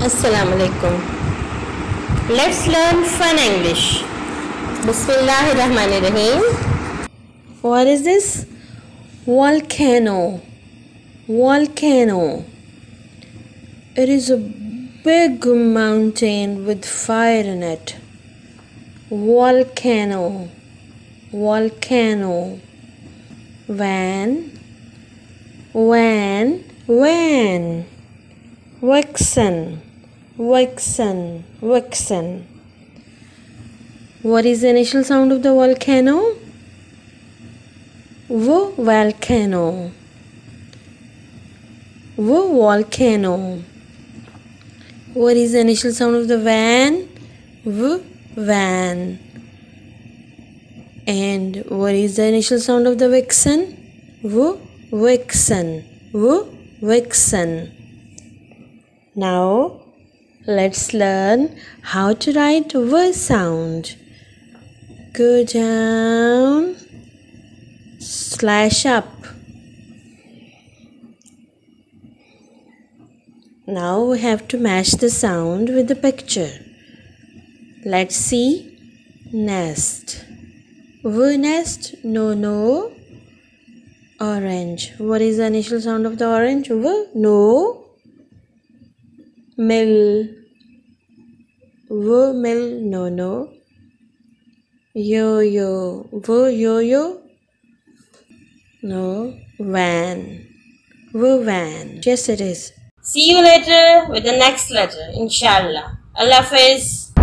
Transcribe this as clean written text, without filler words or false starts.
Assalamu alaikum. Let's learn fun English. Bismillahirrahmanirrahim. What is this? Volcano. Volcano. It is a big mountain with fire in it. Volcano. Volcano. Van. Van. Van. Vixen. Vixen. Vixen. What is the initial sound of the volcano? Volcano. Volcano. What is the initial sound of the van? Van. And what is the initial sound of the vixen? Vixen. Vixen. Now, let's learn how to write V sound. Go down, slash up. Now we have to match the sound with the picture. Let's see. Nest. V nest. No. Orange. What is the initial sound of the orange? V. No. Mill. V mill. No. Yo-yo. V yo-yo. No. Van. V van. Yes, it is. See you later with the next letter, inshallah. Allah Hafiz.